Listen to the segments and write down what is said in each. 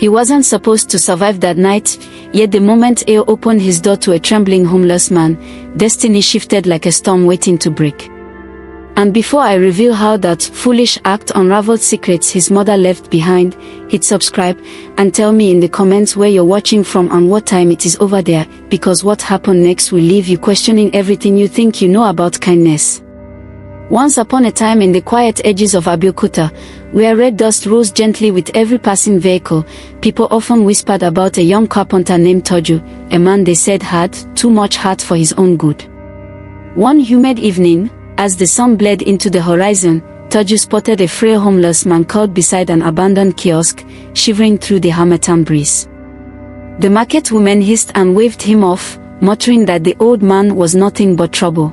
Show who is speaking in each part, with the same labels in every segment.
Speaker 1: He wasn't supposed to survive that night, yet the moment Elle opened his door to a trembling homeless man, destiny shifted like a storm waiting to break. And before I reveal how that foolish act unraveled secrets his mother left behind, hit subscribe and tell me in the comments where you're watching from and what time it is over there, because what happened next will leave you questioning everything you think you know about kindness. Once upon a time in the quiet edges of Abeokuta, where red dust rose gently with every passing vehicle, people often whispered about a young carpenter named Taju, a man they said had too much heart for his own good. One humid evening, as the sun bled into the horizon, Taju spotted a frail homeless man curled beside an abandoned kiosk, shivering through the harmattan breeze. The market woman hissed and waved him off, muttering that the old man was nothing but trouble.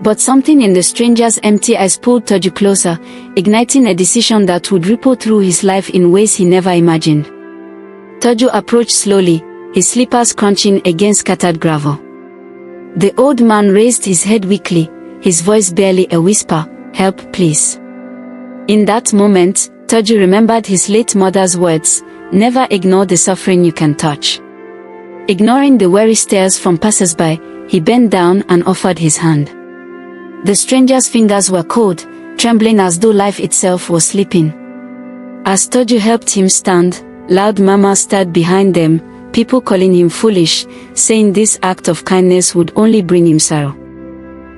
Speaker 1: But something in the stranger's empty eyes pulled Taju closer, igniting a decision that would ripple through his life in ways he never imagined. Taju approached slowly, his slippers crunching against scattered gravel. The old man raised his head weakly, his voice barely a whisper, "Help, please." In that moment, Taju remembered his late mother's words, "Never ignore the suffering you can touch." Ignoring the wary stares from passers-by, he bent down and offered his hand. The stranger's fingers were cold, trembling as though life itself was sleeping. As Taju helped him stand, loud murmurs stirred behind them, people calling him foolish, saying this act of kindness would only bring him sorrow.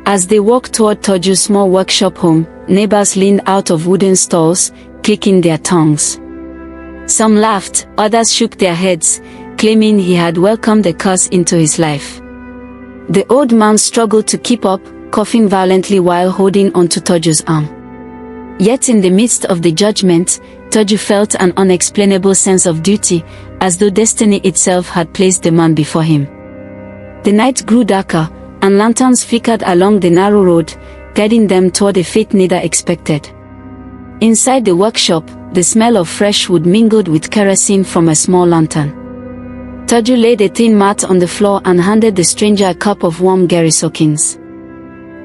Speaker 1: As they walked toward Taju's small workshop home, neighbors leaned out of wooden stalls, clicking their tongues. Some laughed, others shook their heads, claiming he had welcomed a curse into his life. The old man struggled to keep up, coughing violently while holding onto Taju's arm. Yet in the midst of the judgment, Taju felt an unexplainable sense of duty, as though destiny itself had placed the man before him. The night grew darker, and lanterns flickered along the narrow road, guiding them toward a fate neither expected. Inside the workshop, the smell of fresh wood mingled with kerosene from a small lantern. Taju laid a thin mat on the floor and handed the stranger a cup of warm Gary soakings.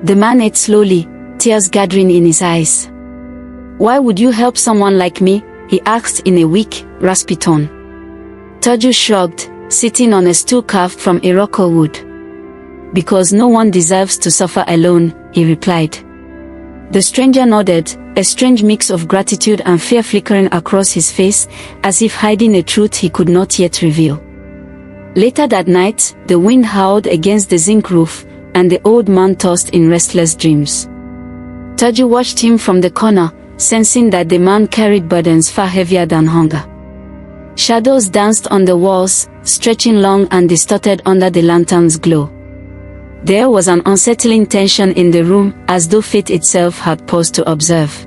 Speaker 1: The man ate slowly, tears gathering in his eyes. "Why would you help someone like me?" he asked in a weak, raspy tone. Taju shrugged, sitting on a stool carved from Iroko wood. "Because no one deserves to suffer alone," he replied. The stranger nodded, a strange mix of gratitude and fear flickering across his face, as if hiding a truth he could not yet reveal. Later that night, the wind howled against the zinc roof, and the old man tossed in restless dreams. Taju watched him from the corner, sensing that the man carried burdens far heavier than hunger. Shadows danced on the walls, stretching long and distorted under the lantern's glow. There was an unsettling tension in the room, as though fate itself had paused to observe.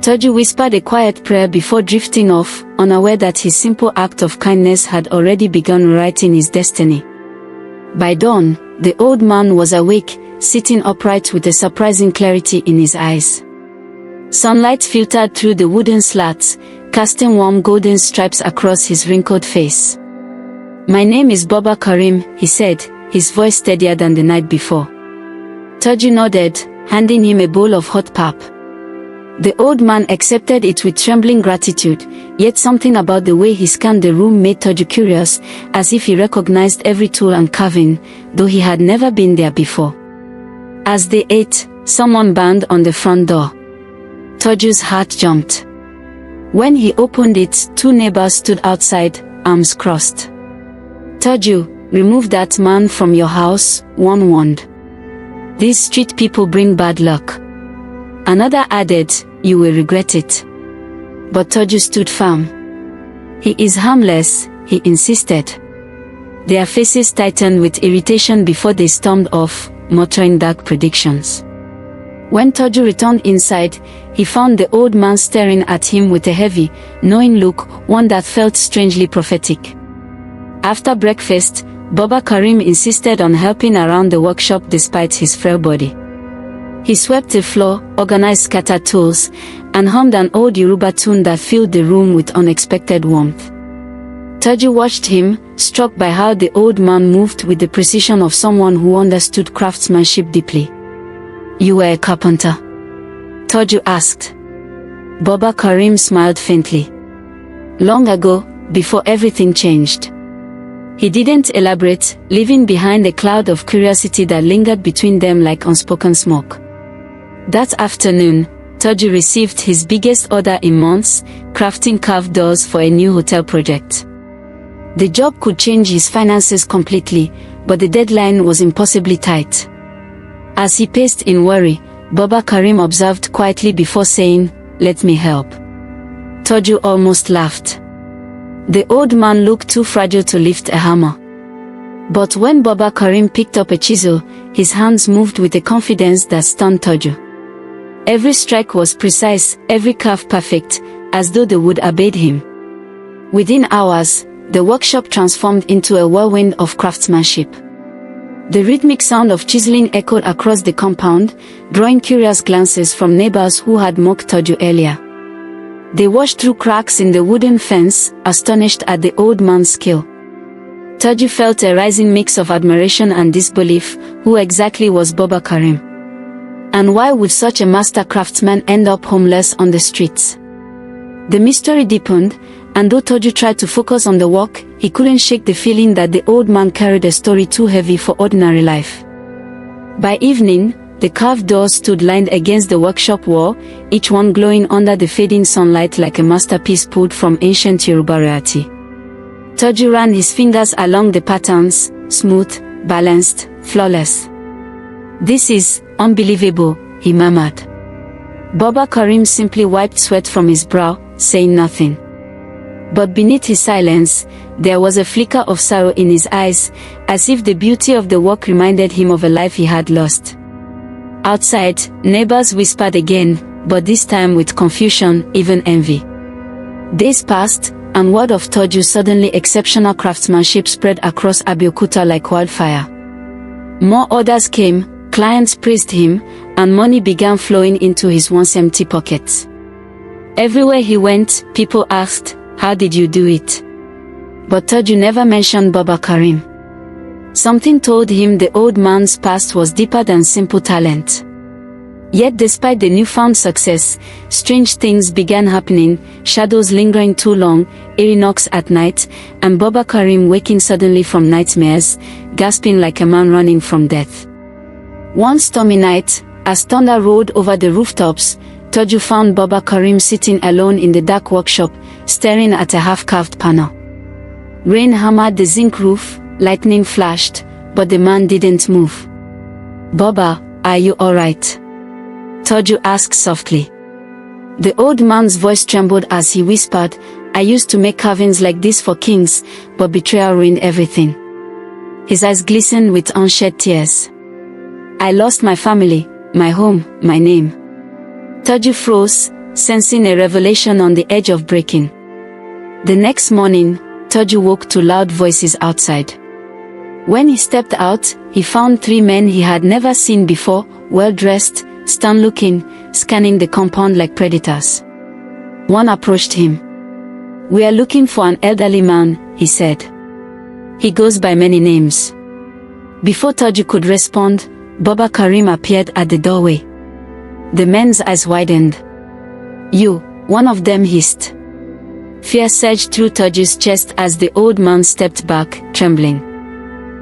Speaker 1: Taju whispered a quiet prayer before drifting off, unaware that his simple act of kindness had already begun writing his destiny. By dawn, the old man was awake, sitting upright with a surprising clarity in his eyes. Sunlight filtered through the wooden slats, casting warm golden stripes across his wrinkled face. "My name is Baba Kareem," he said, his voice steadier than the night before. Taju nodded, handing him a bowl of hot pap. The old man accepted it with trembling gratitude, yet something about the way he scanned the room made Taju curious, as if he recognized every tool and carving, though he had never been there before. As they ate, someone banged on the front door. Taju's heart jumped. When he opened it, two neighbors stood outside, arms crossed. "Taju, remove that man from your house," one warned. "These street people bring bad luck." Another added, "You will regret it." But Taju stood firm. "He is harmless," he insisted. Their faces tightened with irritation before they stormed off, muttering dark predictions. When Taju returned inside, he found the old man staring at him with a heavy, knowing look, one that felt strangely prophetic. After breakfast, Baba Kareem insisted on helping around the workshop despite his frail body. He swept the floor, organized scattered tools, and hummed an old Yoruba tune that filled the room with unexpected warmth. Taju watched him, struck by how the old man moved with the precision of someone who understood craftsmanship deeply. "You were a carpenter?" Taju asked. Baba Kareem smiled faintly. Long ago, before everything changed. He didn't elaborate, leaving behind a cloud of curiosity that lingered between them like unspoken smoke. That afternoon, Taju received his biggest order in months, crafting carved doors for a new hotel project. The job could change his finances completely, but the deadline was impossibly tight. As he paced in worry, Baba Kareem observed quietly before saying, "Let me help." Taju almost laughed. The old man looked too fragile to lift a hammer. But when Baba Kareem picked up a chisel, his hands moved with a confidence that stunned Taju. Every strike was precise, every curve perfect, as though the wood obeyed him. Within hours, the workshop transformed into a whirlwind of craftsmanship. The rhythmic sound of chiseling echoed across the compound, drawing curious glances from neighbors who had mocked Taju earlier. They watched through cracks in the wooden fence, astonished at the old man's skill. Taju felt a rising mix of admiration and disbelief. Who exactly was Baba Kareem? And why would such a master craftsman end up homeless on the streets? The mystery deepened, and though Taju tried to focus on the work, he couldn't shake the feeling that the old man carried a story too heavy for ordinary life. By evening, the carved doors stood lined against the workshop wall, each one glowing under the fading sunlight like a masterpiece pulled from ancient Yoruba royalty. Taju ran his fingers along the patterns, smooth, balanced, flawless. "This is unbelievable," he murmured. Baba Kareem simply wiped sweat from his brow, saying nothing. But beneath his silence, there was a flicker of sorrow in his eyes, as if the beauty of the work reminded him of a life he had lost. Outside, neighbors whispered again, but this time with confusion, even envy. Days passed, and word of Taju's suddenly exceptional craftsmanship spread across Abeokuta like wildfire. More orders came, clients praised him, and money began flowing into his once empty pockets. Everywhere he went, people asked, "How did you do it?" But Taju never mentioned Baba Kareem. Something told him the old man's past was deeper than simple talent. Yet despite the newfound success, strange things began happening, shadows lingering too long, eerie knocks at night, and Baba Kareem waking suddenly from nightmares, gasping like a man running from death. One stormy night, as thunder rolled over the rooftops, Taju found Baba Kareem sitting alone in the dark workshop, staring at a half-carved panel. Rain hammered the zinc roof, lightning flashed, but the man didn't move. "Baba, are you alright?" Taju asked softly. The old man's voice trembled as he whispered, "I used to make carvings like this for kings, but betrayal ruined everything." His eyes glistened with unshed tears. "I lost my family, my home, my name." Taju froze, sensing a revelation on the edge of breaking. The next morning, Taju woke to loud voices outside. When he stepped out, he found 3 men he had never seen before, well-dressed, stern-looking, scanning the compound like predators. One approached him. "We are looking for an elderly man," he said. "He goes by many names." Before Taju could respond, Baba Kareem appeared at the doorway. The men's eyes widened. "You," one of them hissed. Fear surged through Taju's chest as the old man stepped back, trembling.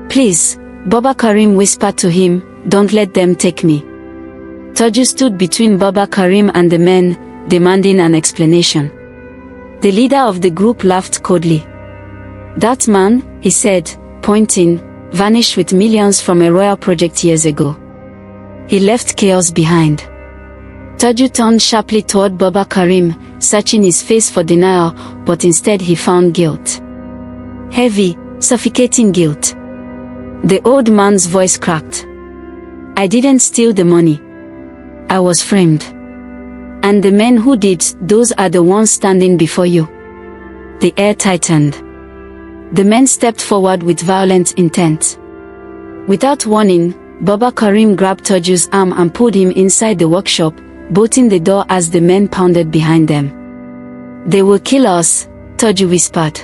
Speaker 1: "Please," Baba Kareem whispered to him, "don't let them take me." Taju stood between Baba Kareem and the men, demanding an explanation. The leader of the group laughed coldly. "That man," he said, pointing, "vanished with millions from a royal project years ago. He left chaos behind." Taju turned sharply toward Baba Kareem, searching his face for denial, but instead he found guilt. Heavy, suffocating guilt. The old man's voice cracked. "I didn't steal the money. I was framed. And the men who did, those are the ones standing before you." The air tightened. The men stepped forward with violent intent. Without warning, Baba Kareem grabbed Taju's arm and pulled him inside the workshop, bolting the door as the men pounded behind them. "They will kill us," Taju whispered.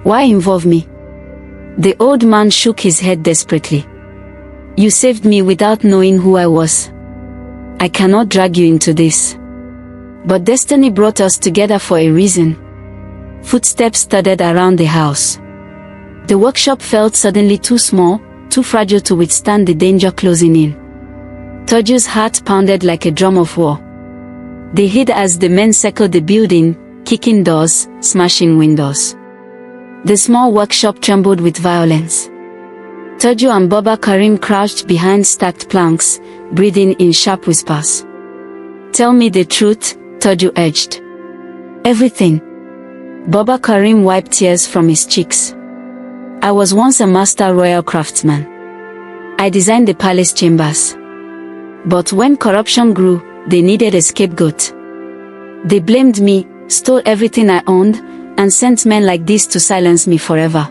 Speaker 1: "Why involve me?" The old man shook his head desperately. "You saved me without knowing who I was. I cannot drag you into this. But destiny brought us together for a reason." Footsteps thudded around the house. The workshop felt suddenly too small, too fragile to withstand the danger closing in. Taju's heart pounded like a drum of war. They hid as the men circled the building, kicking doors, smashing windows. The small workshop trembled with violence. Taju and Baba Kareem crouched behind stacked planks, breathing in sharp whispers. "Tell me the truth," Taju urged. "Everything." Baba Kareem wiped tears from his cheeks. "I was once a master royal craftsman. I designed the palace chambers. But when corruption grew, they needed a scapegoat. They blamed me, stole everything I owned, and sent men like this to silence me forever."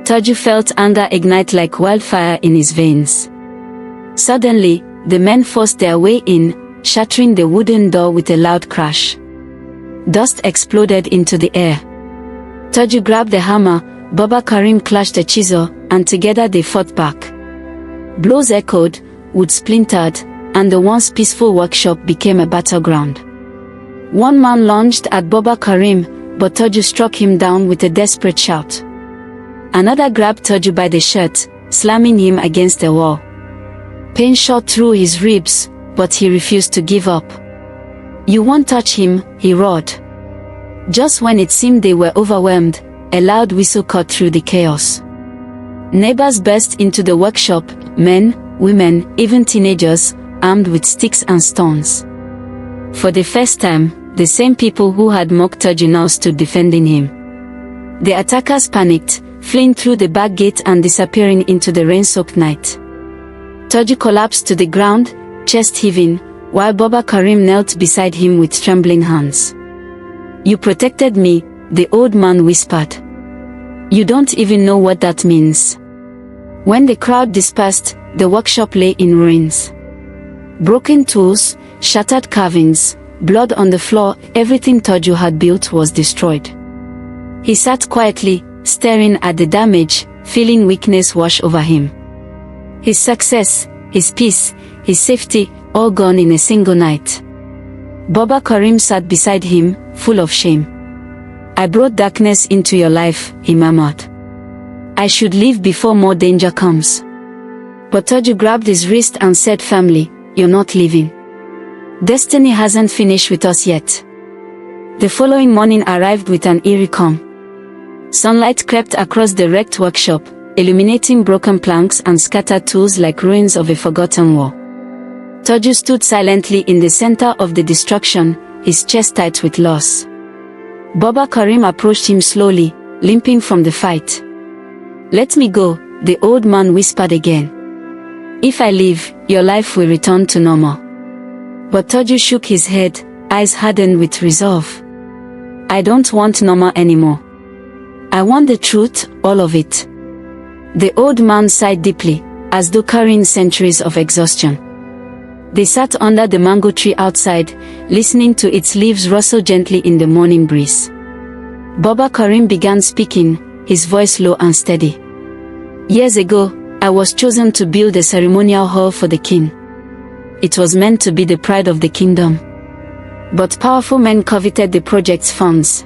Speaker 1: Taju felt anger ignite like wildfire in his veins. Suddenly, the men forced their way in, shattering the wooden door with a loud crash. Dust exploded into the air. Taju grabbed the hammer, Baba Kareem clashed a chisel, and together they fought back. Blows echoed, wood splintered, and the once peaceful workshop became a battleground. One man lunged at Baba Kareem, but Taju struck him down with a desperate shout. Another grabbed Taju by the shirt, slamming him against the wall. Pain shot through his ribs, but he refused to give up. "You won't touch him," he roared. Just when it seemed they were overwhelmed, a loud whistle cut through the chaos. Neighbors burst into the workshop, men, women, even teenagers, armed with sticks and stones. For the first time, the same people who had mocked Taju now stood defending him. The attackers panicked, fleeing through the back gate and disappearing into the rain-soaked night. Taju collapsed to the ground, chest heaving, while Baba Kareem knelt beside him with trembling hands. "You protected me," the old man whispered. "You don't even know what that means." When the crowd dispersed, the workshop lay in ruins. Broken tools, shattered carvings, blood on the floor, everything Taju had built was destroyed. He sat quietly, staring at the damage, feeling weakness wash over him. His success, his peace, his safety, all gone in a single night. Baba Kareem sat beside him, full of shame. "I brought darkness into your life," he murmured. "I should leave before more danger comes." But Taju grabbed his wrist and said firmly, "You're not leaving. Destiny hasn't finished with us yet." The following morning arrived with an eerie calm. Sunlight crept across the wrecked workshop, illuminating broken planks and scattered tools like ruins of a forgotten war. Taju stood silently in the center of the destruction, his chest tight with loss. Baba Kareem approached him slowly, limping from the fight. "Let me go," the old man whispered again. "If I leave, your life will return to normal." But Taju shook his head, eyes hardened with resolve. "I don't want normal anymore. I want the truth, all of it." The old man sighed deeply, as though carrying centuries of exhaustion. They sat under the mango tree outside, listening to its leaves rustle gently in the morning breeze. Baba Kareem began speaking, his voice low and steady. "Years ago, I was chosen to build a ceremonial hall for the king. It was meant to be the pride of the kingdom. But powerful men coveted the project's funds.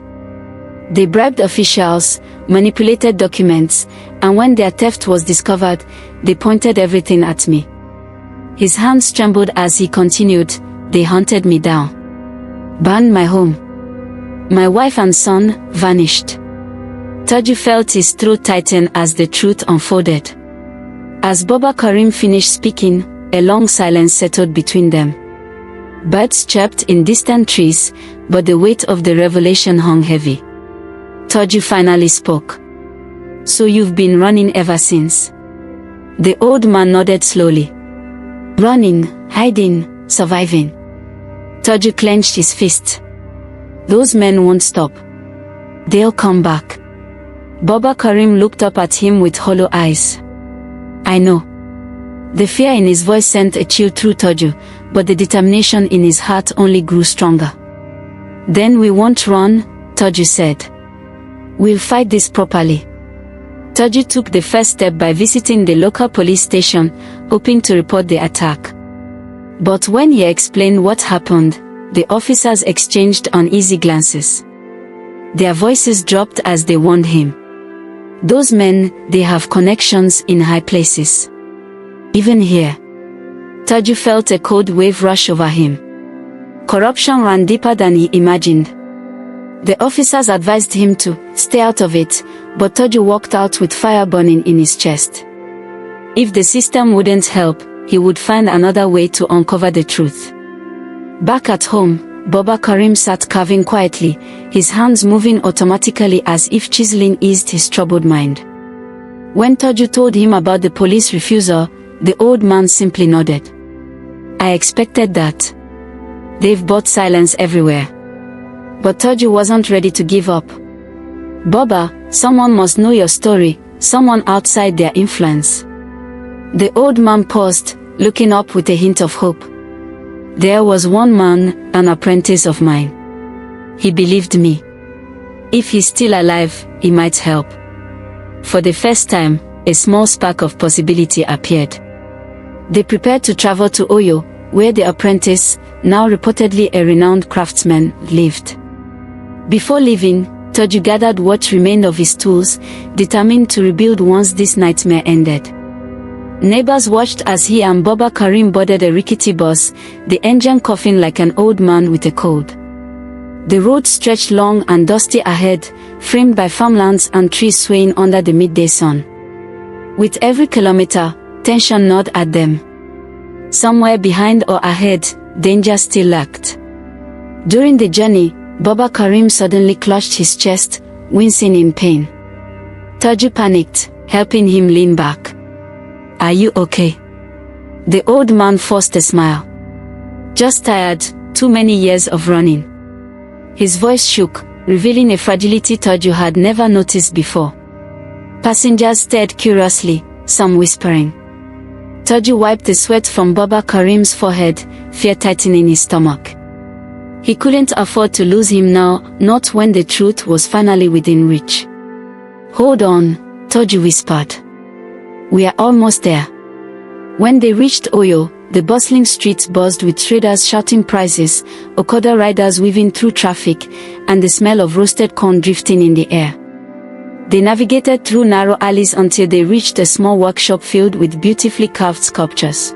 Speaker 1: They bribed officials, manipulated documents, and when their theft was discovered, they pointed everything at me." His hands trembled as he continued, "They hunted me down. Burned my home. My wife and son vanished." Taju felt his throat tighten as the truth unfolded. As Baba Kareem finished speaking, a long silence settled between them. Birds chirped in distant trees, but the weight of the revelation hung heavy. Taju finally spoke. "So you've been running ever since?" The old man nodded slowly. "Running, hiding, surviving." Taju clenched his fist. "Those men won't stop. They'll come back." Baba Kareem looked up at him with hollow eyes. "I know." The fear in his voice sent a chill through Taju, but the determination in his heart only grew stronger. "Then we won't run," Taju said. "We'll fight this properly." Taju took the first step by visiting the local police station, hoping to report the attack. But when he explained what happened, the officers exchanged uneasy glances. Their voices dropped as they warned him. Those men, they have connections in high places. Even here. Taju felt a cold wave rush over him. Corruption ran deeper than he imagined. The officers advised him to stay out of it, but Taju walked out with fire burning in his chest. If the system wouldn't help, he would find another way to uncover the truth. Back at home, Baba Kareem sat carving quietly, his hands moving automatically as if chiseling eased his troubled mind. When Taju told him about the police refusal, the old man simply nodded. I expected that. They've brought silence everywhere. But Taju wasn't ready to give up. Baba, someone must know your story, someone outside their influence. The old man paused, looking up with a hint of hope. There was one man, an apprentice of mine. He believed me. If he's still alive, he might help. For the first time, a small spark of possibility appeared. They prepared to travel to Oyo, where the apprentice, now reportedly a renowned craftsman, lived. Before leaving, Taju gathered what remained of his tools, determined to rebuild once this nightmare ended. Neighbors watched as he and Baba Kareem boarded a rickety bus, the engine coughing like an old man with a cold. The road stretched long and dusty ahead, framed by farmlands and trees swaying under the midday sun. With every kilometer, tension gnawed at them. Somewhere behind or ahead, danger still lurked. During the journey, Baba Kareem suddenly clutched his chest, wincing in pain. Taju panicked, helping him lean back. Are you okay? The old man forced a smile. Just tired, too many years of running. His voice shook, revealing a fragility Taju had never noticed before. Passengers stared curiously, some whispering. Taju wiped the sweat from Baba Kareem's forehead, fear tightening his stomach. He couldn't afford to lose him now, not when the truth was finally within reach. Hold on, Taju whispered. We are almost there. When they reached Oyo, the bustling streets buzzed with traders shouting prices, Okada riders weaving through traffic, and the smell of roasted corn drifting in the air. They navigated through narrow alleys until they reached a small workshop filled with beautifully carved sculptures.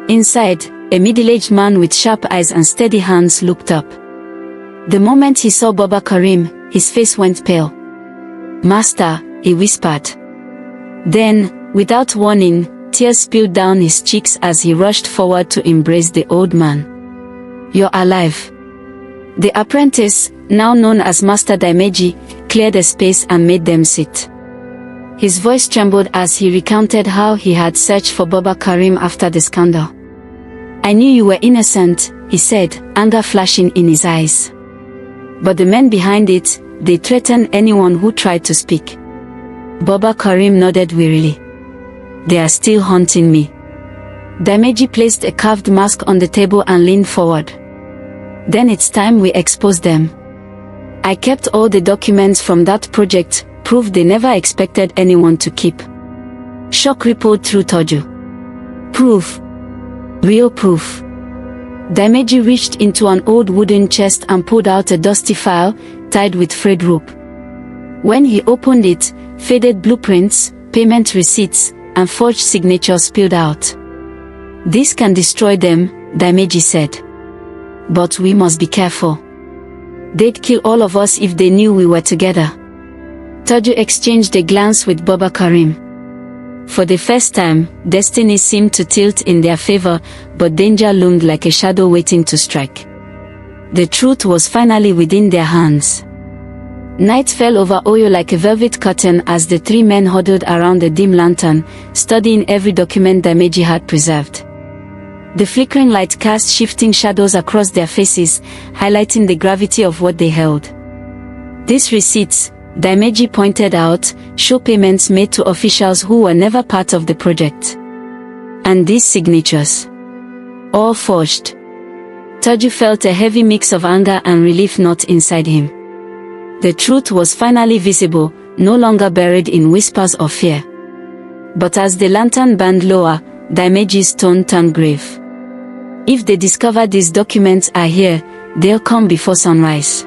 Speaker 1: Inside, a middle-aged man with sharp eyes and steady hands looked up. The moment he saw Baba Kareem, his face went pale. Master, he whispered. Then, without warning, tears spilled down his cheeks as he rushed forward to embrace the old man. You're alive. The apprentice, now known as Master Daimeji, cleared a space and made them sit. His voice trembled as he recounted how he had searched for Baba Kareem after the scandal. I knew you were innocent, he said, anger flashing in his eyes. But the men behind it, they threatened anyone who tried to speak. Baba Kareem nodded wearily. They are still haunting me. Daimeji placed a carved mask on the table and leaned forward. Then it's time we expose them. I kept all the documents from that project, proof they never expected anyone to keep. Shock rippled through Taju. Proof. Real proof. Daimeji reached into an old wooden chest and pulled out a dusty file, tied with frayed rope. When he opened it, faded blueprints, payment receipts, and forged signatures spilled out. This can destroy them, Daimeji said. But we must be careful. They'd kill all of us if they knew we were together. Taju exchanged a glance with Baba Kareem. For the first time, destiny seemed to tilt in their favor, but danger loomed like a shadow waiting to strike. The truth was finally within their hands. Night fell over Oyo like a velvet curtain as the three men huddled around the dim lantern, studying every document Daimeji had preserved. The flickering light cast shifting shadows across their faces, highlighting the gravity of what they held. These receipts, Daimeji pointed out, show payments made to officials who were never part of the project. And these signatures. All forged. Taju felt a heavy mix of anger and relief knot inside him. The truth was finally visible, no longer buried in whispers of fear. But as the lantern burned lower, Daimeji's tone turned grave. If they discover these documents are here, they'll come before sunrise.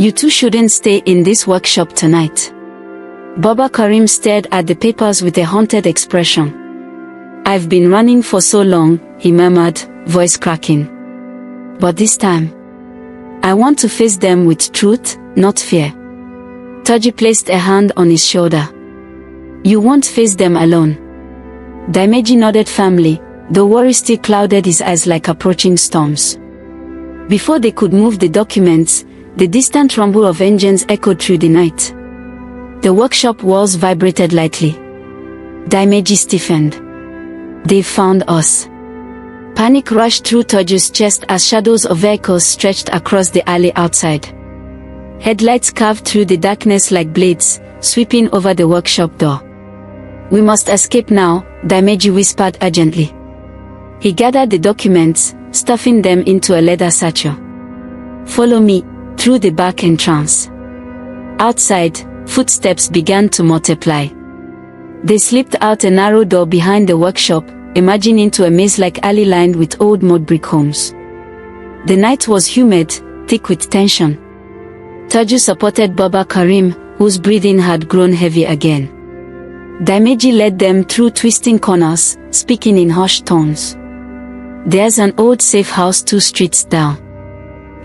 Speaker 1: You two shouldn't stay in this workshop tonight. Baba Kareem stared at the papers with a haunted expression. I've been running for so long, he murmured, voice cracking. But this time, I want to face them with truth, not fear. Taju placed a hand on his shoulder. You won't face them alone. Daimeji nodded firmly, though worry still clouded his eyes like approaching storms. Before they could move the documents, the distant rumble of engines echoed through the night. The workshop walls vibrated lightly. Daimeji stiffened. They found us. Panic rushed through Taju's chest as shadows of vehicles stretched across the alley outside. Headlights carved through the darkness like blades, sweeping over the workshop door. We must escape now, Daimeji whispered urgently. He gathered the documents, stuffing them into a leather satchel. Follow me, through the back entrance. Outside, footsteps began to multiply. They slipped out a narrow door behind the workshop, emerging into a maze-like alley lined with old mud brick homes. The night was humid, thick with tension. Taju supported Baba Kareem, whose breathing had grown heavy again. Daimeji led them through twisting corners, speaking in hushed tones. There's an old safe house 2 streets down.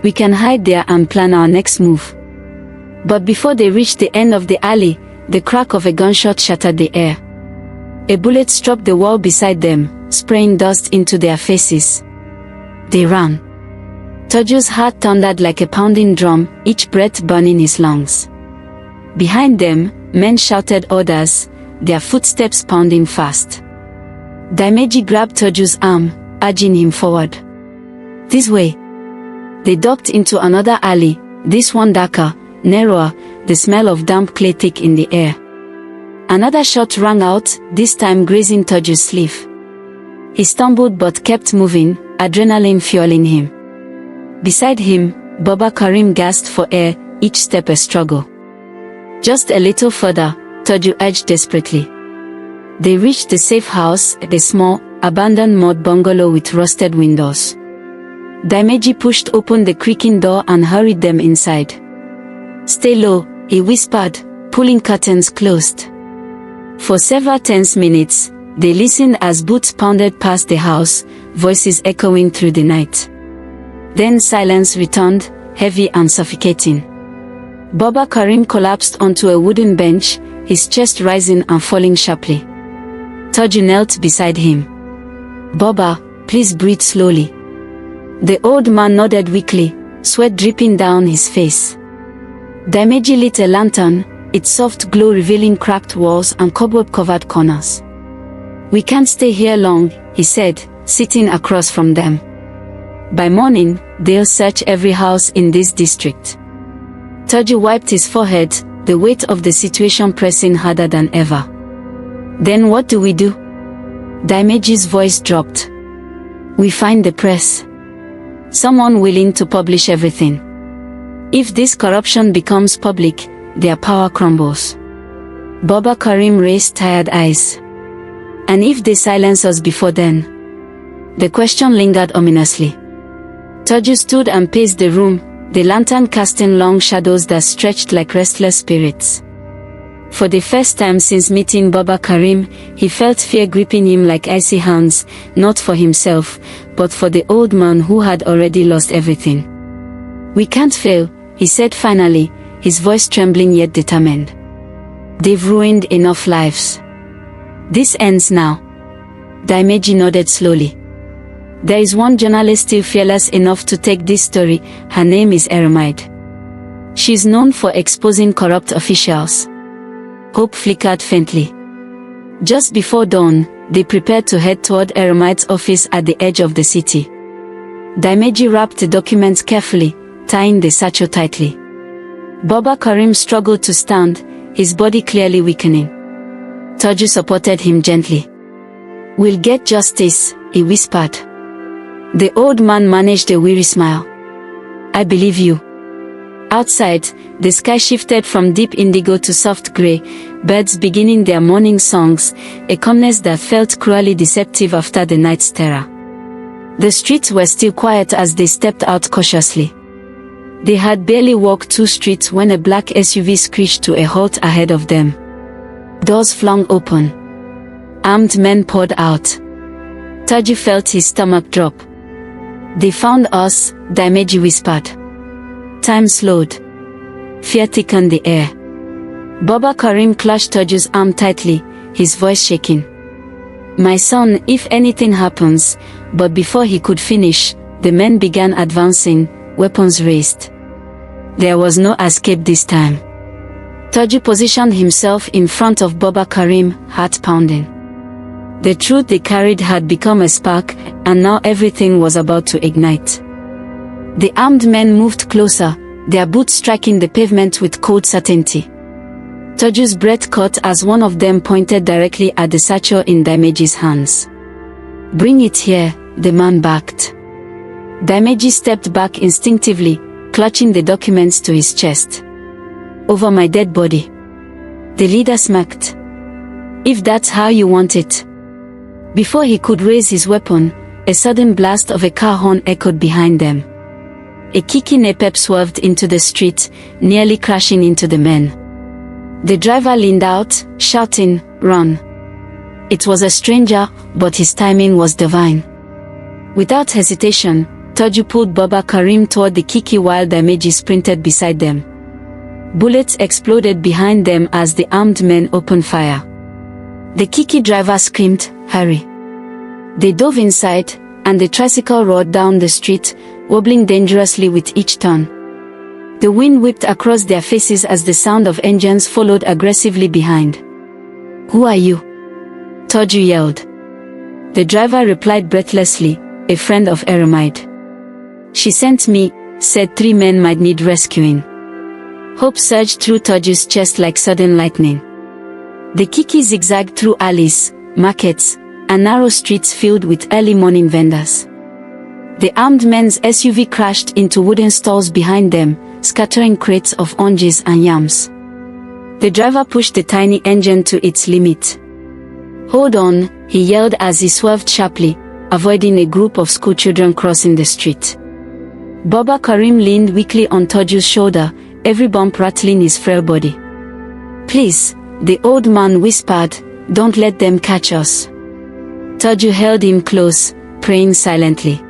Speaker 1: We can hide there and plan our next move. But before they reached the end of the alley, the crack of a gunshot shattered the air. A bullet struck the wall beside them, spraying dust into their faces. They ran. Taju's heart thundered like a pounding drum, each breath burning his lungs. Behind them, men shouted orders, their footsteps pounding fast. Daimeji grabbed Taju's arm, urging him forward. This way. They ducked into another alley, this one darker, narrower, the smell of damp clay thick in the air. Another shot rang out, this time grazing Taju's sleeve. He stumbled but kept moving, adrenaline fueling him. Beside him, Baba Kareem gasped for air, each step a struggle. Just a little further, Taju urged desperately. They reached the safe house, a small, abandoned mud bungalow with rusted windows. Daimeji pushed open the creaking door and hurried them inside. Stay low, he whispered, pulling curtains closed. For several tense minutes, they listened as boots pounded past the house, voices echoing through the night. Then silence returned, heavy and suffocating. Baba Kareem collapsed onto a wooden bench, his chest rising and falling sharply. Taju knelt beside him. Baba, please breathe slowly. The old man nodded weakly, sweat dripping down his face. Daimeji lit a lantern, its soft glow revealing cracked walls and cobweb-covered corners. We can't stay here long, he said, sitting across from them. By morning, they'll search every house in this district. Taju wiped his forehead, the weight of the situation pressing harder than ever. Then what do we do? Daimeji's voice dropped. We find the press. Someone willing to publish everything. If this corruption becomes public, their power crumbles. Baba Kareem raised tired eyes. And if they silence us before then? The question lingered ominously. Taju stood and paced the room, the lantern casting long shadows that stretched like restless spirits. For the first time since meeting Baba Kareem, he felt fear gripping him like icy hands, not for himself, but for the old man who had already lost everything. We can't fail, he said finally, his voice trembling yet determined. They've ruined enough lives. This ends now. Daimeji nodded slowly. There is one journalist still fearless enough to take this story, her name is Reimagined. She's known for exposing corrupt officials. Hope flickered faintly. Just before dawn, they prepared to head toward Reimagined's office at the edge of the city. Daimeji wrapped the documents carefully, tying the satchel tightly. Baba Kareem struggled to stand, his body clearly weakening. Taju supported him gently. We'll get justice, he whispered. The old man managed a weary smile. I believe you. Outside, the sky shifted from deep indigo to soft gray, birds beginning their morning songs, a calmness that felt cruelly deceptive after the night's terror. The streets were still quiet as they stepped out cautiously. They had barely walked 2 streets when a black SUV screeched to a halt ahead of them. Doors flung open. Armed men poured out. Taju felt his stomach drop. "They found us," Reimagined whispered. Time slowed. Fear thickened the air. Baba Kareem clutched Taju's arm tightly, his voice shaking. "My son, if anything happens," but before he could finish, the men began advancing, weapons raised. There was no escape this time. Taju positioned himself in front of Baba Kareem, heart pounding. The truth they carried had become a spark, and now everything was about to ignite. The armed men moved closer, their boots striking the pavement with cold certainty. Taju's breath caught as one of them pointed directly at the satchel in Reimagined's hands. "Bring it here," the man barked. Reimagined stepped back instinctively, clutching the documents to his chest. "Over my dead body." The leader smirked. "If that's how you want it." Before he could raise his weapon, a sudden blast of a car horn echoed behind them. A kiki napep swerved into the street, nearly crashing into the men. The driver leaned out, shouting, "Run!" It was a stranger, but his timing was divine. Without hesitation, Taju pulled Baba Kareem toward the kiki while Reimagined sprinted beside them. Bullets exploded behind them as the armed men opened fire. The kiki driver screamed, "Hurry!" They dove inside, and the tricycle roared down the street, wobbling dangerously with each turn. The wind whipped across their faces as the sound of engines followed aggressively behind. "Who are you?" Taju yelled. The driver replied breathlessly, "A friend of Reimagined. She sent me, said 3 men might need rescuing." Hope surged through Taju's chest like sudden lightning. The kiki zigzagged through alleys, markets, and narrow streets filled with early morning vendors. The armed men's SUV crashed into wooden stalls behind them, scattering crates of oranges and yams. The driver pushed the tiny engine to its limit. "Hold on," he yelled as he swerved sharply, avoiding a group of schoolchildren crossing the street. Baba Kareem leaned weakly on Taju's shoulder, every bump rattling his frail body. "Please," the old man whispered, "don't let them catch us." Taju held him close, praying silently.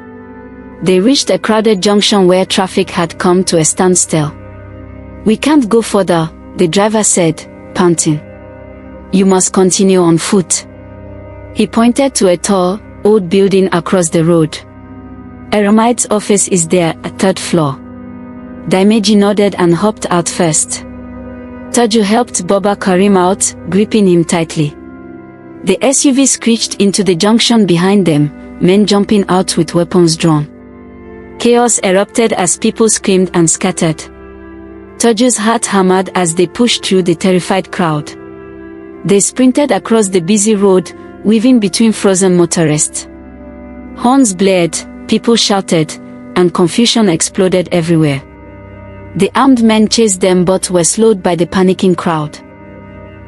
Speaker 1: They reached a crowded junction where traffic had come to a standstill. "We can't go further," the driver said, panting. "You must continue on foot." He pointed to a tall, old building across the road. Reimagined's office is there, at 3rd floor. Reimagined nodded and hopped out first. Taju helped Baba Kareem out, gripping him tightly. The SUV screeched into the junction behind them, men jumping out with weapons drawn. Chaos erupted as people screamed and scattered. Taju's heart hammered as they pushed through the terrified crowd. They sprinted across the busy road, weaving between frozen motorists. Horns blared, people shouted, and confusion exploded everywhere. The armed men chased them but were slowed by the panicking crowd.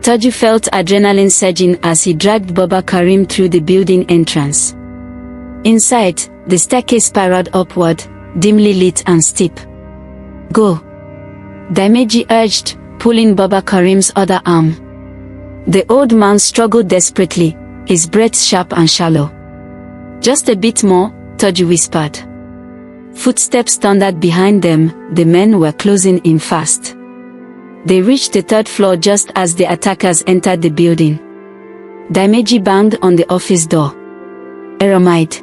Speaker 1: Taju felt adrenaline surging as he dragged Baba Kareem through the building entrance. Inside, the staircase spiraled upward, dimly lit and steep. "Go," Reimagined urged, pulling Baba Kareem's other arm. The old man struggled desperately, his breath sharp and shallow. "Just a bit more," Taju whispered. Footsteps thundered behind them, the men were closing in fast. They reached the 3rd floor just as the attackers entered the building. Reimagined banged on the office door. "Reimagined.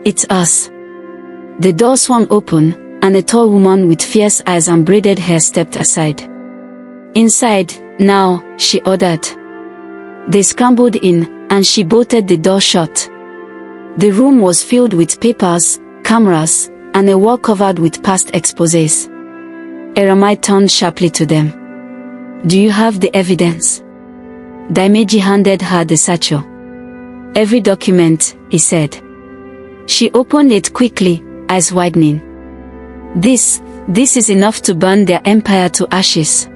Speaker 1: It's us." The door swung open, and a tall woman with fierce eyes and braided hair stepped aside. "Inside, now," she ordered. They scrambled in, and she bolted the door shut. The room was filled with papers, cameras, and a wall covered with past exposés. Reimagined turned sharply to them. "Do you have the evidence?" Reimagined handed her the satchel. "Every document," he said. She opened it quickly, eyes widening. This is enough to burn their empire to ashes."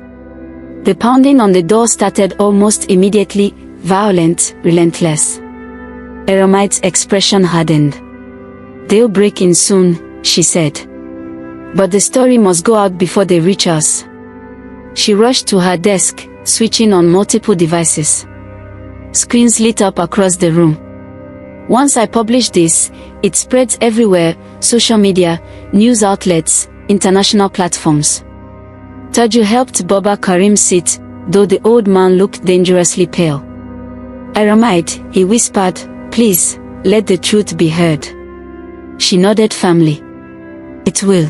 Speaker 1: The pounding on the door started almost immediately, violent, relentless. Reimagined's expression hardened. "They'll break in soon," she said. But the story must go out before they reach us. She rushed to her desk, switching on multiple devices. Screens lit up across the room. Once I publish this, it spreads everywhere: social media, news outlets, international platforms. Taju helped Baba Kareem sit, though the old man looked dangerously pale. "Reimagined," he whispered, "please, let the truth be heard." She nodded firmly. "It will."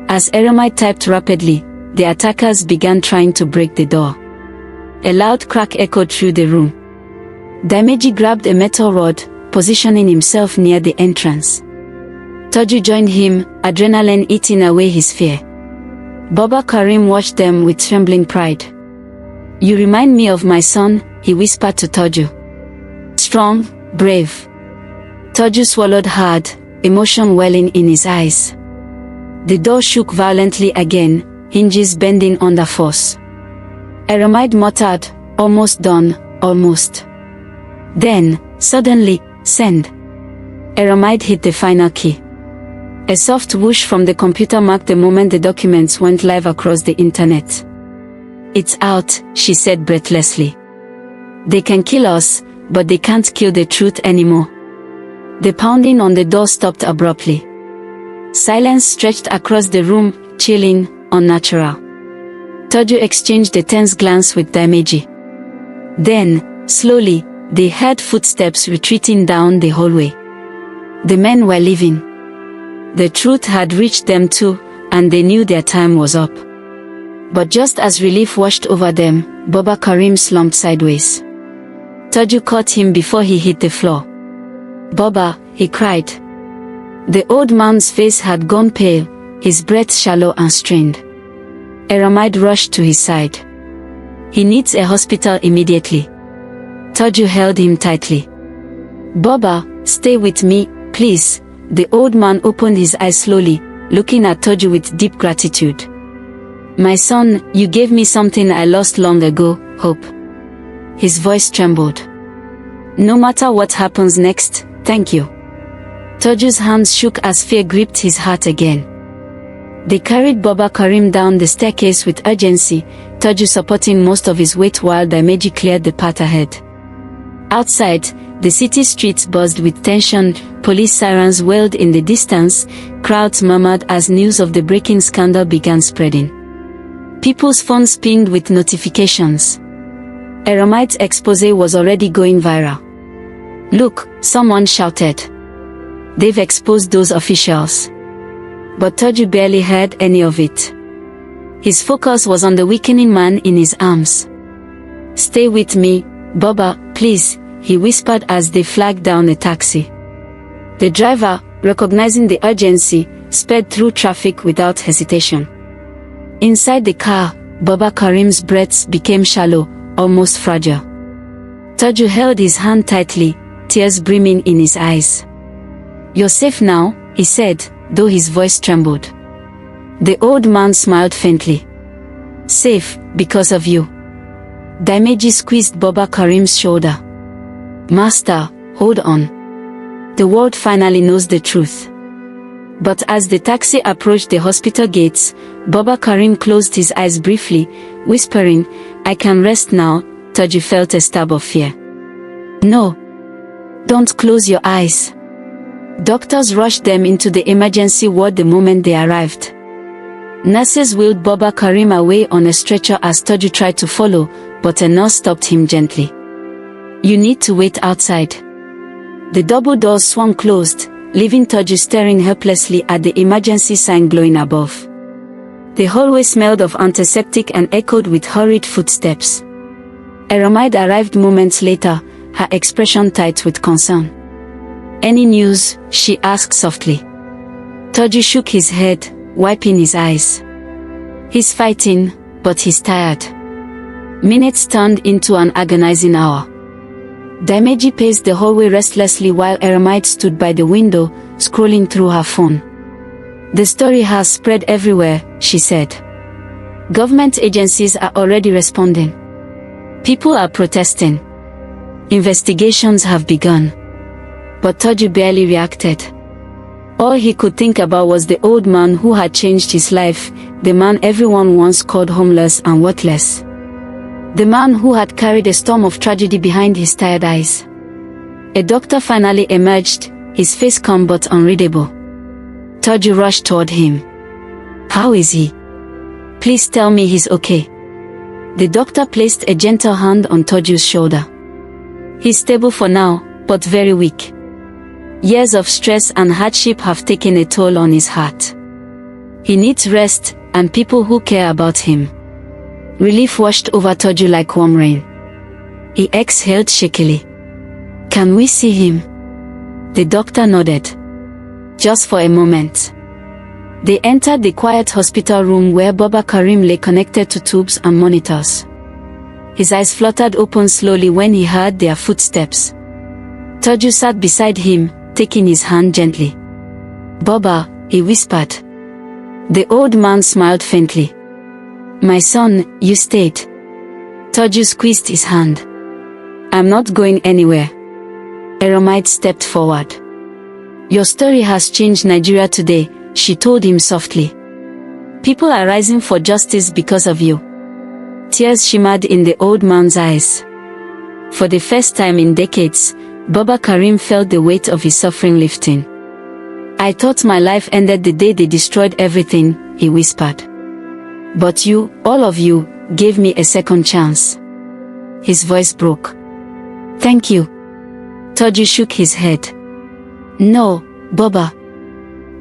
Speaker 1: As Reimagined typed rapidly, the attackers began trying to break the door. A loud crack echoed through the room. Daimeji grabbed a metal rod, positioning himself near the entrance. Taju joined him, adrenaline eating away his fear. Baba Kareem watched them with trembling pride. "You remind me of my son," he whispered to Taju. "Strong, brave." Taju swallowed hard, emotion welling in his eyes. The door shook violently again, hinges bending under force. Reimagined muttered, "Almost done, almost." Then, suddenly, "Send." Reimagined hit the final key. A soft whoosh from the computer marked the moment the documents went live across the internet. "It's out," she said breathlessly. "They can kill us, but they can't kill the truth anymore." The pounding on the door stopped abruptly. Silence stretched across the room, chilling, unnatural. Taju exchanged a tense glance with Daimeji. Then, slowly, they heard footsteps retreating down the hallway. The men were leaving. The truth had reached them too, and they knew their time was up. But just as relief washed over them, Baba Kareem slumped sideways. Taju caught him before he hit the floor. "Baba," he cried. The old man's face had gone pale, his breath shallow and strained. Reimagined rushed to his side. "He needs a hospital immediately." Taju held him tightly. "Baba, stay with me, please." The old man opened his eyes slowly, looking at Taju with deep gratitude. "My son, you gave me something I lost long ago, hope." His voice trembled. "No matter what happens next, thank you." Taju's hands shook as fear gripped his heart again. They carried Baba Kareem down the staircase with urgency, Taju supporting most of his weight while Daimeji cleared the path ahead. Outside, the city streets buzzed with tension, police sirens wailed in the distance, crowds murmured as news of the breaking scandal began spreading. People's phones pinged with notifications. Reimagined's expose was already going viral. "Look," someone shouted. "They've exposed those officials." But Taju barely heard any of it. His focus was on the weakening man in his arms. "Stay with me, Baba, please," he whispered as they flagged down a taxi. The driver, recognizing the urgency, sped through traffic without hesitation. Inside the car, Baba Kareem's breaths became shallow, almost fragile. Taju held his hand tightly, tears brimming in his eyes. "You're safe now," he said, though his voice trembled. The old man smiled faintly. "Safe, because of you." Daimeji squeezed Baba Kareem's shoulder. "Master, hold on. The world finally knows the truth." But as the taxi approached the hospital gates, Baba Kareem closed his eyes briefly, whispering, "I can rest now." Taju felt a stab of fear. "No. Don't close your eyes." Doctors rushed them into the emergency ward the moment they arrived. Nurses wheeled Baba Kareem away on a stretcher as Taju tried to follow, but a nurse stopped him gently. "You need to wait outside." The double doors swung closed, leaving Taju staring helplessly at the emergency sign glowing above. The hallway smelled of antiseptic and echoed with hurried footsteps. Reimagined arrived moments later, her expression tight with concern. "Any news?" she asked softly. Taju shook his head, wiping his eyes. "He's fighting, but he's tired." Minutes turned into an agonizing hour. Daimeji paced the hallway restlessly while Reimagined stood by the window, scrolling through her phone. "The story has spread everywhere," she said. "Government agencies are already responding. People are protesting. Investigations have begun." But Taju barely reacted. All he could think about was the old man who had changed his life, the man everyone once called homeless and worthless. The man who had carried a storm of tragedy behind his tired eyes. A doctor finally emerged, his face calm but unreadable. Taju rushed toward him. "How is he? Please tell me he's okay." The doctor placed a gentle hand on Taju's shoulder. "He's stable for now, but very weak. Years of stress and hardship have taken a toll on his heart. He needs rest and people who care about him." Relief washed over Taju like warm rain. He exhaled shakily. "Can we see him?" The doctor nodded. Just for a moment. They entered the quiet hospital room where Baba Kareem lay connected to tubes and monitors. His eyes fluttered open slowly when he heard their footsteps. Taju sat beside him, taking his hand gently. "Baba," he whispered. The old man smiled faintly. "My son, you stayed." Taju squeezed his hand. "I'm not going anywhere." Eromide stepped forward. "Your story has changed Nigeria today," she told him softly. "People are rising for justice because of you." Tears shimmered in the old man's eyes. For the first time in decades, Baba Kareem felt the weight of his suffering lifting. "I thought my life ended the day they destroyed everything," he whispered. "But you, all of you, gave me a second chance." His voice broke. "Thank you." Taju shook his head. "No, Baba.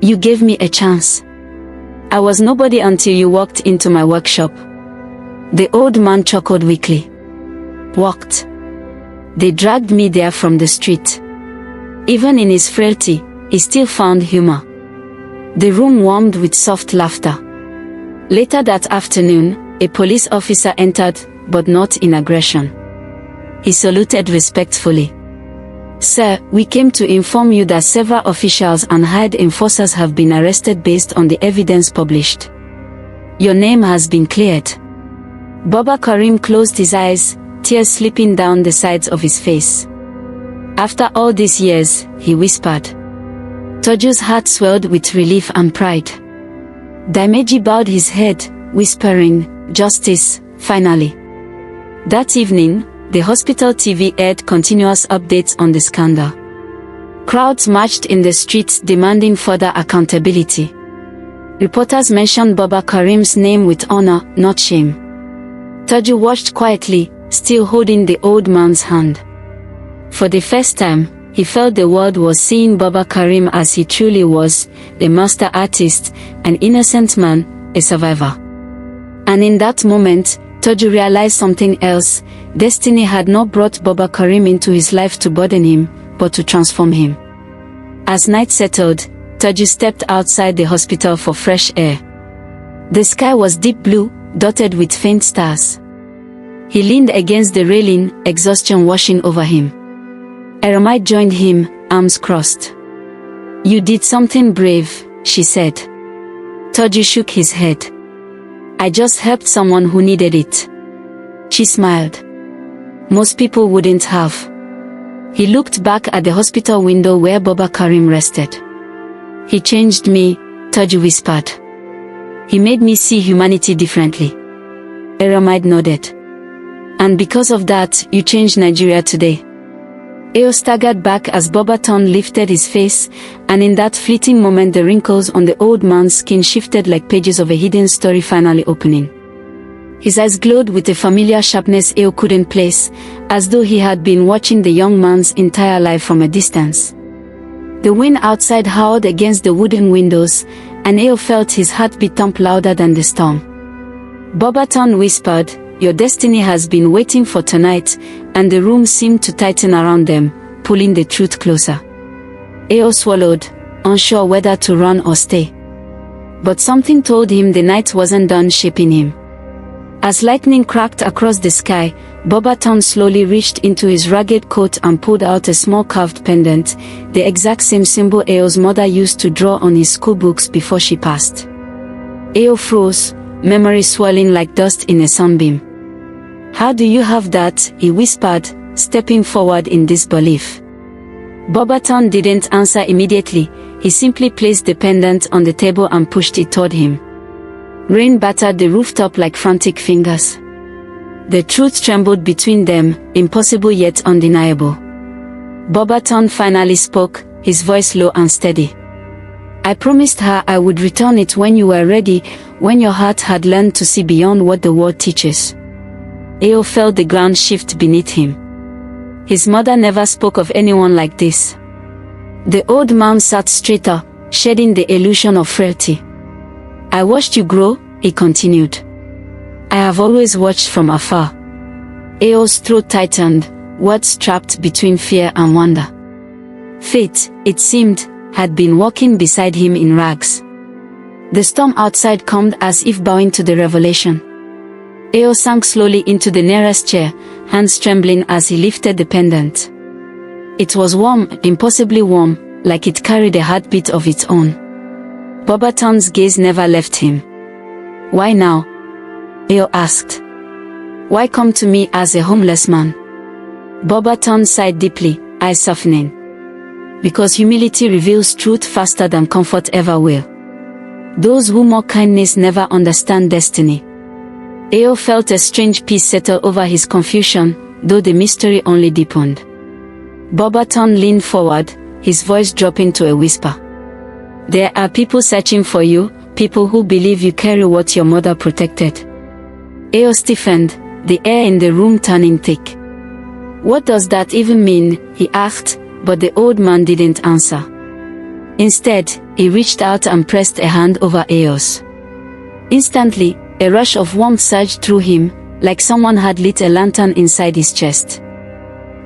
Speaker 1: You gave me a chance. I was nobody until you walked into my workshop." The old man chuckled weakly. "Walked? They dragged me there from the street." Even in his frailty, he still found humor. The room warmed with soft laughter. Later that afternoon, a police officer entered, but not in aggression. He saluted respectfully. "Sir, we came to inform you that several officials and hired enforcers have been arrested based on the evidence published. Your name has been cleared." Baba Kareem closed his eyes, tears slipping down the sides of his face. "After all these years," he whispered. Taju's heart swelled with relief and pride. Daimeji bowed his head, whispering, "Justice, finally." That evening, the hospital TV aired continuous updates on the scandal. Crowds marched in the streets demanding further accountability. Reporters mentioned Baba Kareem's name with honor, not shame. Taju watched quietly, still holding the old man's hand. For the first time, he felt the world was seeing Baba Kareem as he truly was, a master artist, an innocent man, a survivor. And in that moment, Taju realized something else. Destiny had not brought Baba Kareem into his life to burden him, but to transform him. As night settled, Taju stepped outside the hospital for fresh air. The sky was deep blue, dotted with faint stars. He leaned against the railing, exhaustion washing over him. Eromide joined him, arms crossed. "You did something brave," she said. Taju shook his head. "I just helped someone who needed it." She smiled. "Most people wouldn't have." He looked back at the hospital window where Baba Kareem rested. "He changed me," Taju whispered. "He made me see humanity differently." Eromide nodded. "And because of that, you changed Nigeria today." Elle staggered back as Baba Ton lifted his face, and in that fleeting moment the wrinkles on the old man's skin shifted like pages of a hidden story finally opening. His eyes glowed with a familiar sharpness Elle couldn't place, as though he had been watching the young man's entire life from a distance. The wind outside howled against the wooden windows, and Elle felt his heartbeat thump louder than the storm. Baba Ton whispered, "Your destiny has been waiting for tonight," and the room seemed to tighten around them, pulling the truth closer. Elle swallowed, unsure whether to run or stay. But something told him the night wasn't done shaping him. As lightning cracked across the sky, Baba Ton slowly reached into his ragged coat and pulled out a small carved pendant, the exact same symbol Elle's mother used to draw on his schoolbooks before she passed. Elle froze, memory swirling like dust in a sunbeam. "How do you have that?" he whispered, stepping forward in disbelief. Bobaton didn't answer immediately, he simply placed the pendant on the table and pushed it toward him. Rain battered the rooftop like frantic fingers. The truth trembled between them, impossible yet undeniable. Bobaton finally spoke, his voice low and steady. I promised her I would return it when you were ready, when your heart had learned to see beyond what the world teaches. Elle felt the ground shift beneath him. His mother never spoke of anyone like this. The old man sat straighter, shedding the illusion of frailty. I watched you grow, he continued. I have always watched from afar. Elle's throat tightened, words trapped between fear and wonder. Fate, it seemed, had been walking beside him in rags. The storm outside calmed as if bowing to the revelation. Elle sank slowly into the nearest chair, hands trembling as he lifted the pendant. It was warm, impossibly warm, like it carried a heartbeat of its own. Bobaton's gaze never left him. Why now? Elle asked. Why come to me as a homeless man? Bobaton sighed deeply, eyes softening. Because humility reveals truth faster than comfort ever will. Those who mock kindness never understand destiny. Elle felt a strange peace settle over his confusion, though the mystery only deepened. Bobaton leaned forward, his voice dropping to a whisper. There are people searching for you, people who believe you carry what your mother protected. Elle stiffened, the air in the room turning thick. What does that even mean? He asked, but the old man didn't answer. Instead, he reached out and pressed a hand over Elle's. Instantly, a rush of warmth surged through him, like someone had lit a lantern inside his chest.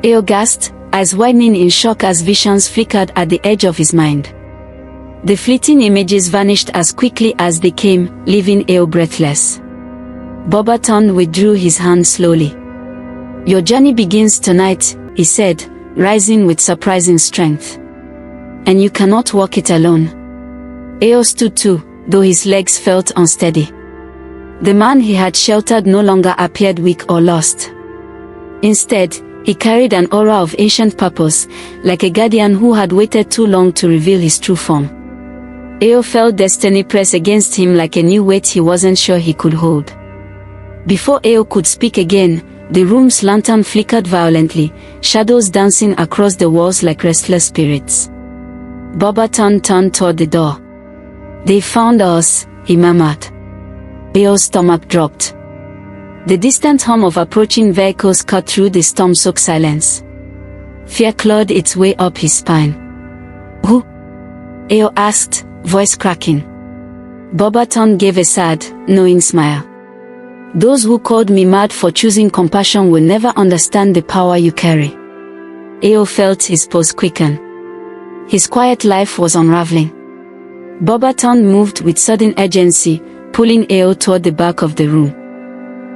Speaker 1: Elle gasped, eyes widening in shock as visions flickered at the edge of his mind. The fleeting images vanished as quickly as they came, leaving Elle breathless. Bobaton withdrew his hand slowly. Your journey begins tonight, he said, rising with surprising strength. And you cannot walk it alone. Elle stood too, though his legs felt unsteady. The man he had sheltered no longer appeared weak or lost. Instead, he carried an aura of ancient purpose, like a guardian who had waited too long to reveal his true form. Elle felt destiny press against him like a new weight he wasn't sure he could hold. Before Elle could speak again, the room's lantern flickered violently, shadows dancing across the walls like restless spirits. Bobaton turned toward the door. They found us, he murmured. Elle's stomach dropped. The distant hum of approaching vehicles cut through the storm-soaked silence. Fear clawed its way up his spine. Who? Elle asked, voice cracking. Bobaton gave a sad, knowing smile. Those who called me mad for choosing compassion will never understand the power you carry. Elle felt his pulse quicken. His quiet life was unraveling. Bobaton moved with sudden urgency, pulling Elle toward the back of the room.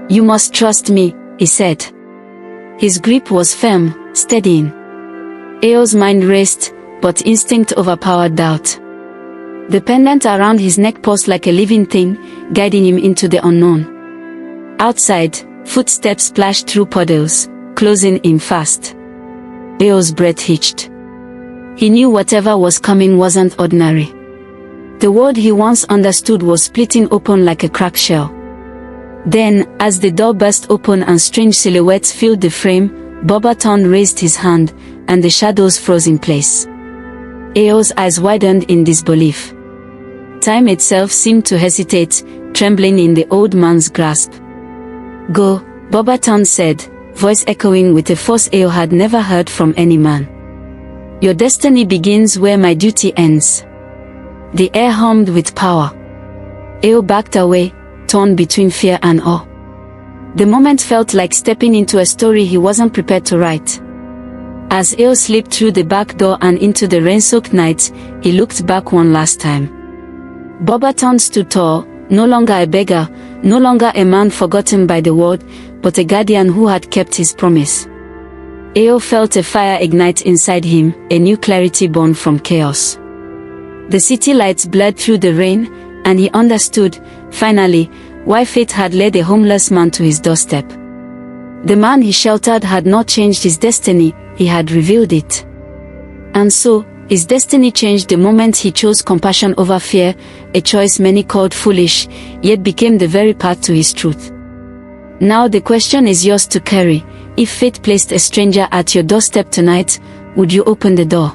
Speaker 1: You must trust me, he said. His grip was firm, steadying. Elle's mind raced, but instinct overpowered doubt. The pendant around his neck pulsed like a living thing, guiding him into the unknown. Outside, footsteps splashed through puddles, closing in fast. Elle's breath hitched. He knew whatever was coming wasn't ordinary. The world he once understood was splitting open like a cracked shell. Then, as the door burst open and strange silhouettes filled the frame, Bobaton raised his hand, and the shadows froze in place. Elle's eyes widened in disbelief. Time itself seemed to hesitate, trembling in the old man's grasp. Go, Bobaton said, voice echoing with a force Elle had never heard from any man. Your destiny begins where my duty ends. The air hummed with power. Elle backed away, torn between fear and awe. The moment felt like stepping into a story he wasn't prepared to write. As Elle slipped through the back door and into the rain-soaked night, he looked back one last time. Bobaton stood tall, no longer a beggar, no longer a man forgotten by the world, but a guardian who had kept his promise. Elle felt a fire ignite inside him, a new clarity born from chaos. The city lights blurred through the rain, and he understood, finally, why fate had led a homeless man to his doorstep. The man he sheltered had not changed his destiny, he had revealed it. And so, his destiny changed the moment he chose compassion over fear, a choice many called foolish, yet became the very path to his truth. Now the question is yours to carry. If fate placed a stranger at your doorstep tonight, would you open the door?